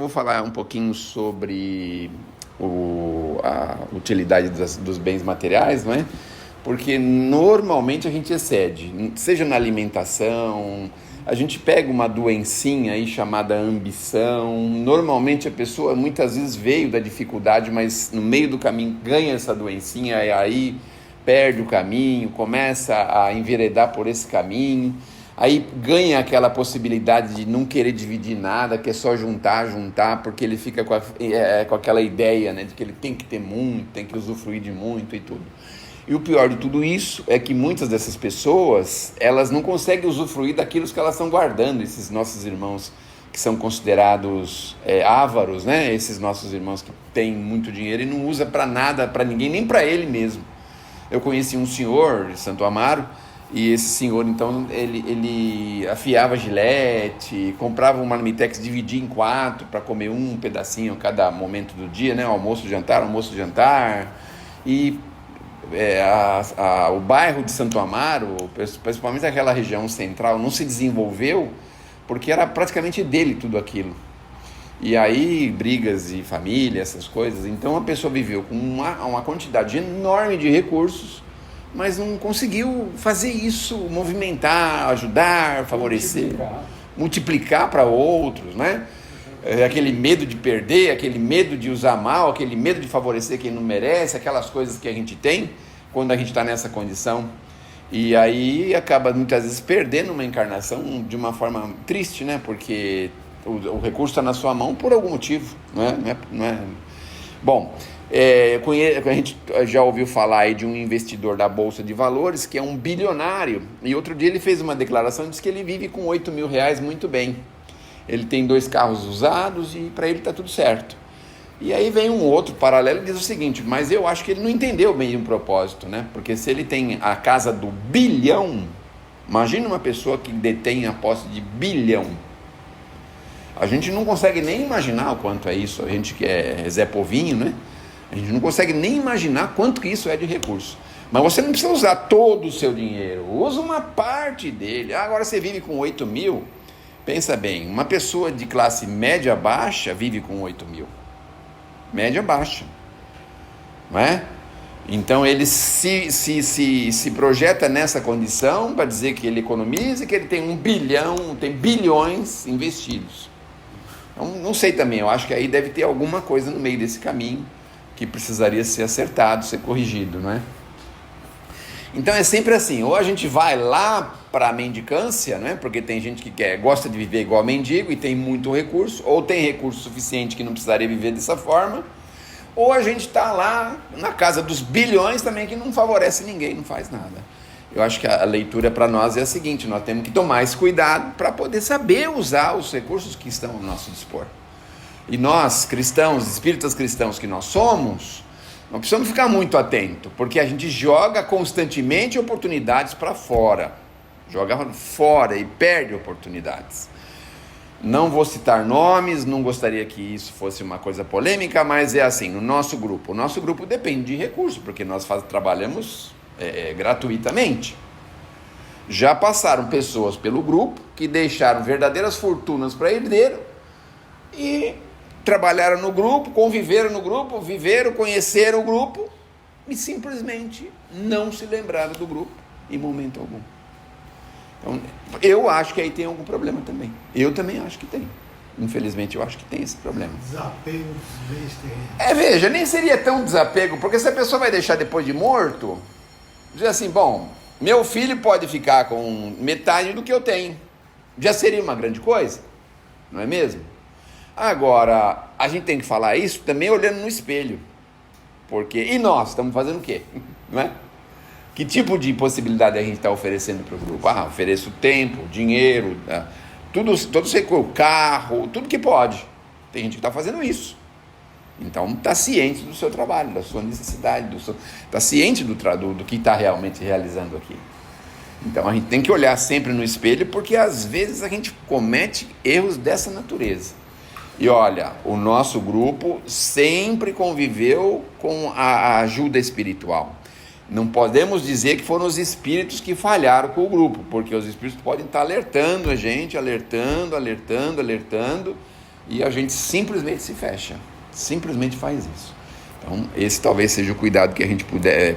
vou falar um pouquinho sobre a utilidade dos bens materiais, não é? Porque normalmente a gente excede, seja na alimentação, a gente pega uma doencinha aí chamada ambição. Normalmente a pessoa muitas vezes veio da dificuldade, mas no meio do caminho ganha essa doencinha e aí perde o caminho, começa a enveredar por esse caminho. Aí ganha aquela possibilidade de não querer dividir nada, que é só juntar, porque ele fica com aquela ideia, né, de que ele tem que ter muito, tem que usufruir de muito e tudo. E o pior de tudo isso é que muitas dessas pessoas, elas não conseguem usufruir daquilo que elas estão guardando, esses nossos irmãos que são considerados ávaros, né, esses nossos irmãos que têm muito dinheiro e não usa para nada, para ninguém, nem para ele mesmo. Eu conheci um senhor de Santo Amaro, e esse senhor, então, ele afiava gilete, comprava um marmitex, dividia em 4 para comer um pedacinho a cada momento do dia, né? Almoço, jantar. E o bairro de Santo Amaro, principalmente aquela região central, não se desenvolveu porque era praticamente dele tudo aquilo. E aí, brigas de família, essas coisas. Então, a pessoa viveu com uma quantidade enorme de recursos, mas não conseguiu fazer isso, movimentar, ajudar, favorecer, multiplicar para outros, né? Aquele medo de perder, aquele medo de usar mal, aquele medo de favorecer quem não merece, aquelas coisas que a gente tem quando a gente está nessa condição. E aí acaba muitas vezes perdendo uma encarnação de uma forma triste, né? Porque o recurso está na sua mão por algum motivo, não é? Bom, a gente já ouviu falar aí de um investidor da Bolsa de Valores que é um bilionário, e outro dia ele fez uma declaração e disse que ele vive com 8 mil reais muito bem. Ele tem 2 carros usados e para ele está tudo certo. E aí vem um outro paralelo e diz o seguinte: mas eu acho que ele não entendeu bem o propósito, né? Porque se ele tem a casa do bilhão, imagina uma pessoa que detém a posse de bilhão. A gente não consegue nem imaginar o quanto é isso, a gente que é Zé Povinho, né? A gente não consegue nem imaginar quanto que isso é de recurso. Mas você não precisa usar todo o seu dinheiro, usa uma parte dele. Agora você vive com 8 mil, pensa bem, uma pessoa de classe média baixa vive com 8 mil. Média baixa, não é? Então ele se projeta nessa condição para dizer que ele economiza, que ele tem 1 bilhão, tem bilhões investidos. Então, não sei também, eu acho que aí deve ter alguma coisa no meio desse caminho que precisaria ser acertado, ser corrigido, não é? Então é sempre assim, ou a gente vai lá para a mendicância, né? Porque tem gente que gosta de viver igual mendigo e tem muito recurso, ou tem recurso suficiente que não precisaria viver dessa forma, ou a gente está lá na casa dos bilhões também que não favorece ninguém, não faz nada. Eu acho que a leitura para nós é a seguinte: nós temos que tomar esse cuidado para poder saber usar os recursos que estão ao nosso dispor. E nós, cristãos, espíritas cristãos que nós somos, nós precisamos ficar muito atento, porque a gente joga constantemente oportunidades para fora, joga fora e perde oportunidades. Não vou citar nomes, não gostaria que isso fosse uma coisa polêmica, mas é assim, o nosso grupo depende de recursos, porque nós trabalhamos gratuitamente. Já passaram pessoas pelo grupo que deixaram verdadeiras fortunas para herdeiro e trabalharam no grupo, conviveram no grupo, viveram, conheceram o grupo e simplesmente não se lembraram do grupo em momento algum. Então, eu acho que aí tem algum problema também. Eu também acho que tem. Infelizmente, eu acho que tem esse problema. Desapego dos bens terrenos. Veja, nem seria tão desapego, porque se a pessoa vai deixar depois de morto, dizer assim, bom, meu filho pode ficar com metade do que eu tenho. Já seria uma grande coisa, não é mesmo? Agora, a gente tem que falar isso também olhando no espelho. Porque, e nós estamos fazendo o quê? Não é? Que tipo de possibilidade a gente está oferecendo para o grupo? Ofereço tempo, dinheiro, todos os recursos, carro, tudo que pode. Tem gente que está fazendo isso. Então, está ciente do seu trabalho, da sua necessidade, está ciente do que está realmente realizando aqui. Então, a gente tem que olhar sempre no espelho, porque às vezes a gente comete erros dessa natureza. E olha, o nosso grupo sempre conviveu com a ajuda espiritual. Não podemos dizer que foram os espíritos que falharam com o grupo, porque os espíritos podem estar alertando a gente, alertando, e a gente simplesmente se fecha, simplesmente faz isso. Então, esse talvez seja o cuidado que a gente poderia